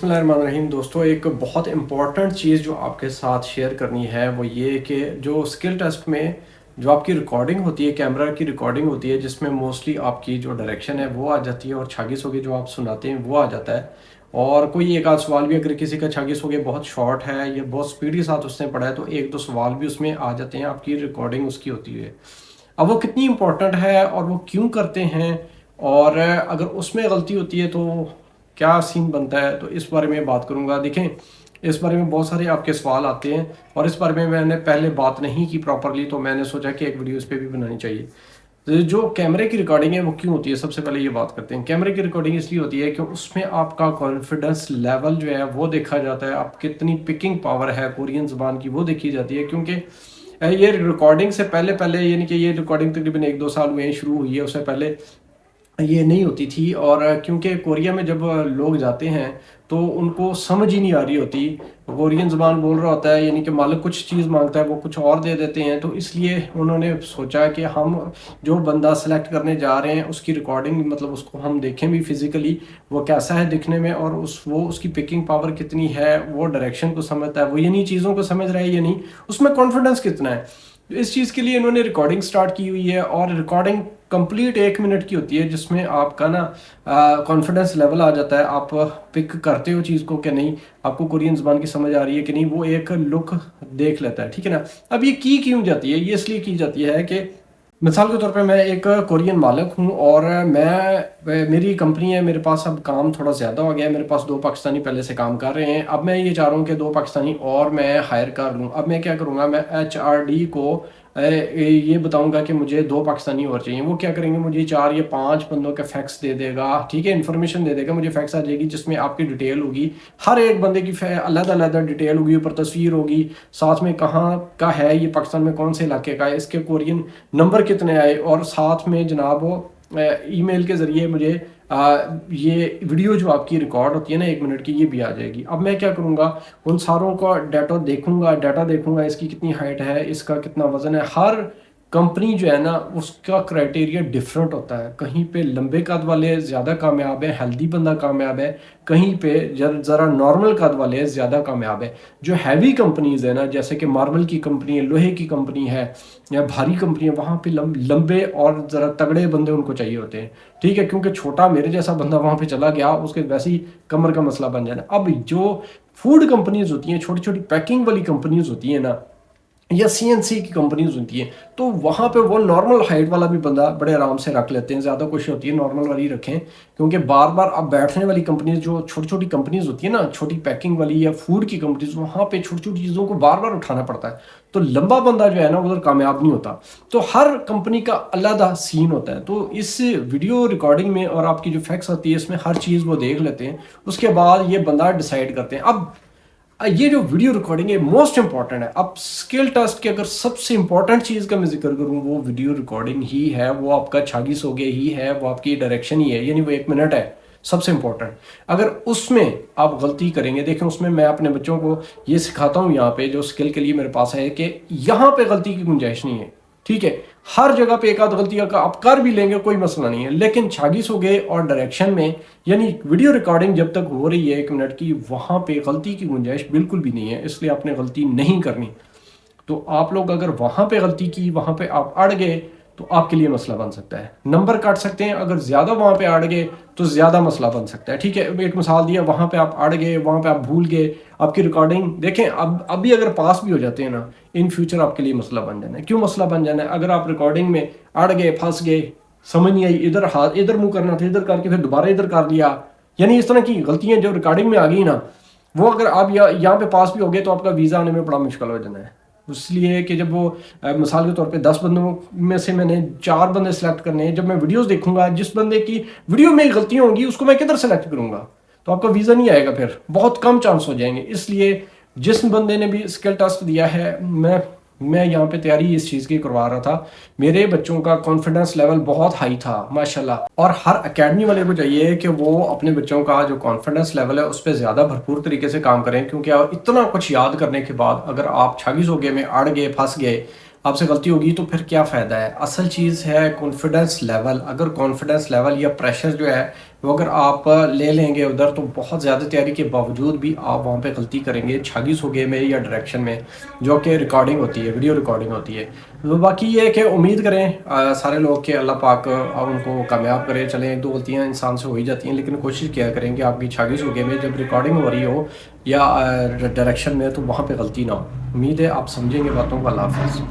बिस्मिल्लाहिर्रहमानिर्रहीम। दोस्तों, एक बहुत इम्पॉर्टेंट चीज़ जो आपके साथ शेयर करनी है वो ये कि जो स्किल टेस्ट में जो आपकी रिकॉर्डिंग होती है, कैमरा की रिकॉर्डिंग होती है, जिसमें मोस्टली आपकी जो डायरेक्शन है वो आ जाती है और छागीस होके जो आप सुनाते हैं वो आ जाता है। और कोई एक आध सवाल भी अगर किसी का छागीस होके बहुत शॉर्ट है या बहुत स्पीड के साथ उसने पढ़ा है तो एक दो सवाल भी उसमें आ जाते हैं, आपकी रिकॉर्डिंग उसकी होती है। अब वो कितनी इम्पोर्टेंट है और वो क्यों करते हैं, और अगर उसमें गलती होती है तो क्या सीन बनता है, तो इस बारे में बात करूंगा। देखें, इस बारे में बहुत सारे आपके सवाल आते हैं और इस बारे में मैंने पहले बात नहीं की प्रॉपरली, तो मैंने सोचा कि एक वीडियो इस पर भी बनानी चाहिए। तो जो कैमरे की रिकॉर्डिंग है वो क्यों होती है, सबसे पहले ये बात करते हैं। कैमरे की रिकॉर्डिंग इसलिए होती है कि उसमें आपका कॉन्फिडेंस लेवल जो है वो देखा जाता है, आप कितनी पिकिंग पावर है कोरियन ज़बान की वो देखी जाती है। क्योंकि ये रिकॉर्डिंग से पहले पहले, यानी कि ये रिकॉर्डिंग तकरीबन एक दो साल हुए शुरू हुई है, उससे पहले ये नहीं होती थी। और क्योंकि कोरिया में जब लोग जाते हैं तो उनको समझ ही नहीं आ रही होती, कोरियन ज़बान बोल रहा होता है, यानी कि मालिक कुछ चीज़ मांगता है वो कुछ और दे देते हैं। तो इसलिए उन्होंने सोचा कि हम जो बंदा सेलेक्ट करने जा रहे हैं उसकी रिकॉर्डिंग, मतलब उसको हम देखें भी फिज़िकली वो कैसा है दिखने में, और वो उसकी पिकिंग पावर कितनी है, वो डायरेक्शन को समझता है, वो यानी चीज़ों को समझ रहा है या नहीं, उसमें कॉन्फिडेंस कितना है। तो इस चीज़ के लिए इन्होंने रिकॉर्डिंग स्टार्ट की हुई है। और रिकॉर्डिंग कंप्लीट 1 मिनट की होती है, जिसमें आपका ना कॉन्फिडेंस लेवल आ जाता है, आप पिक करते हो चीज़ को कि नहीं, आपको कोरियन ज़बान की समझ आ रही है कि नहीं, वो एक लुक देख लेता है, ठीक है ना। अब ये की क्यों जाती है, ये इसलिए की जाती है कि मिसाल के तौर पे मैं एक कोरियन मालिक हूँ और मेरी कंपनी है, मेरे पास अब काम थोड़ा ज़्यादा हो गया है, मेरे पास 2 पाकिस्तानी पहले से काम कर रहे हैं। अब मैं ये चाह रहा हूँ कि 2 पाकिस्तानी और मैं हायर कर लूँ। अब मैं क्या करूँगा, मैं HRD को ये बताऊंगा कि मुझे 2 पाकिस्तानी और चाहिए। वो क्या करेंगे, मुझे 4 या 5 बंदों का फैक्स दे देगा, ठीक है, इन्फॉर्मेशन दे देगा, मुझे फैक्स आ जाएगी जिसमें आपकी डिटेल होगी, हर एक बंदे की अलग अलग डिटेल होगी, ऊपर तस्वीर होगी, साथ में कहाँ का है ये, पाकिस्तान में कौन से इलाके का है, इसके कोरियन नंबर कितने आए, और साथ में जनाब वो ईमेल के ज़रिए मुझे ये वीडियो जो आपकी रिकॉर्ड होती है ना 1 मिनट की, ये भी आ जाएगी। अब मैं क्या करूँगा, उन सारों का डाटा देखूंगा, इसकी कितनी हाइट है, इसका कितना वजन है। हर कंपनी जो है ना उसका क्राइटेरिया डिफरेंट होता है, कहीं पे लंबे कद वाले ज़्यादा कामयाब है, हेल्दी बंदा कामयाब है, कहीं पे ज़रा नॉर्मल कद वाले ज़्यादा कामयाब है। जो हैवी कंपनीज है ना, जैसे कि मार्बल की कंपनी है, लोहे की कंपनी है, या भारी कंपनी है, वहाँ पे लंबे और ज़रा तगड़े बंदे उनको चाहिए होते हैं, ठीक है। क्योंकि छोटा मेरे जैसा बंदा वहाँ पे चला गया, उसके वैसे ही कमर का मसला बन जाना। अब जो फूड कंपनीज होती हैं, छोटी छोटी पैकिंग वाली कंपनीज होती हैं ना, या CNC की कंपनीज होती हैं, तो वहाँ पे वो नॉर्मल हाइट वाला भी बंदा बड़े आराम से रख लेते हैं, ज़्यादा कुछ होती है नॉर्मल वाली रखें। क्योंकि बार बार अब बैठने वाली कंपनीज, जो छोटी छोटी कंपनीज होती है ना, छोटी पैकिंग वाली या फूड की कंपनीज, वहाँ पे छोटी छोटी चीज़ों को बार बार उठाना पड़ता है, तो लंबा बंदा जो है ना उधर कामयाब नहीं होता। तो हर कंपनी का अलग सीन होता है। तो इस वीडियो रिकॉर्डिंग में और आपकी जो फैक्स आती है इसमें हर चीज़ वो देख लेते हैं, उसके बाद ये बंदा डिसाइड करते हैं। अब ये जो वीडियो रिकॉर्डिंग है मोस्ट इंपॉर्टेंट है। अब स्किल टेस्ट की अगर सबसे इंपॉर्टेंट चीज़ का मैं जिक्र करूँ, वो वीडियो रिकॉर्डिंग ही है, वो आपका छागीस हो गया ही है, वो आपकी डायरेक्शन ही है, यानी वो 1 मिनट है सबसे इंपॉर्टेंट। अगर उसमें आप गलती करेंगे, देखें उसमें मैं अपने बच्चों को ये सिखाता हूँ यहाँ पे, जो स्किल के लिए मेरे पास है, कि यहाँ पे गलती की गुंजाइश नहीं है, ठीक है। हर जगह पे एक आध गलती का आप कर भी लेंगे, कोई मसला नहीं है, लेकिन छागीस हो गए और डायरेक्शन में, यानी वीडियो रिकॉर्डिंग जब तक हो रही है 1 मिनट की, वहां पे गलती की गुंजाइश बिल्कुल भी नहीं है, इसलिए आपने गलती नहीं करनी। तो आप लोग अगर वहां पे गलती की, वहां पे आप अड़ गए, तो आपके लिए मसला बन सकता है, नंबर काट सकते हैं। अगर ज्यादा वहां पे अड़ गए तो ज्यादा मसला बन सकता है, ठीक है। एक मिसाल दिया, वहां पे आप अड़ गए, वहां पे आप भूल गए, आपकी रिकॉर्डिंग देखें, अब अभी अगर पास भी हो जाते हैं ना, इन फ्यूचर आपके लिए मसला बन जाना है। क्यों मसला बन जाना है, अगर आप रिकॉर्डिंग में अड़ गए, फंस गए, समझ नहीं आई, इधर हाथ इधर मुंह करना था, इधर करके फिर दोबारा इधर कर लिया, यानी इस तरह की गलतियां जो रिकॉर्डिंग में आ गई ना, वो अगर आप यहाँ पे पास भी हो गए तो आपका वीज़ा आने में बड़ा मुश्किल हो जाना है। इसलिए कि जब वो मिसाल के तौर पे 10 बंदों में से मैंने 4 बंदे सेलेक्ट करने हैं, जब मैं वीडियोस देखूंगा, जिस बंदे की वीडियो में गलतियां होंगी उसको मैं किधर सेलेक्ट करूंगा, तो आपका वीज़ा नहीं आएगा, फिर बहुत कम चांस हो जाएंगे। इसलिए जिस बंदे ने भी स्किल टेस्ट दिया है, मैं यहाँ पे तैयारी इस चीज़ की करवा रहा था, मेरे बच्चों का कॉन्फिडेंस लेवल बहुत हाई था माशाल्लाह। और हर एकेडमी वाले को चाहिए कि वो अपने बच्चों का जो कॉन्फिडेंस लेवल है उस पर ज़्यादा भरपूर तरीके से काम करें। क्योंकि इतना कुछ याद करने के बाद अगर आप 26 हो गए में अड़ गए, फंस गए, आपसे गलती होगी तो फिर क्या फ़ायदा है। असल चीज़ है कॉन्फिडेंस लेवल। अगर कॉन्फिडेंस लेवल या प्रेशर जो है वो अगर आप ले लेंगे उधर, तो बहुत ज़्यादा तैयारी के बावजूद भी आप वहाँ पे गलती करेंगे 26 हो गए में या डायरेक्शन में, जो कि रिकॉर्डिंग होती है, वीडियो रिकॉर्डिंग होती है। तो बाकी ये है कि उम्मीद करें सारे लोग कि अल्लाह पाक उनको कामयाब करे। चलें, एक दो गलतियाँ इंसान से हो ही जाती हैं, लेकिन कोशिश किया करें कि आपकी 26 हो गए में जब रिकॉर्डिंग हो रही हो या डायरेक्शन में, तो वहाँ पे गलती ना हो। उम्मीद है आप समझेंगे बातों को। अल्लाह हाफ़िज़।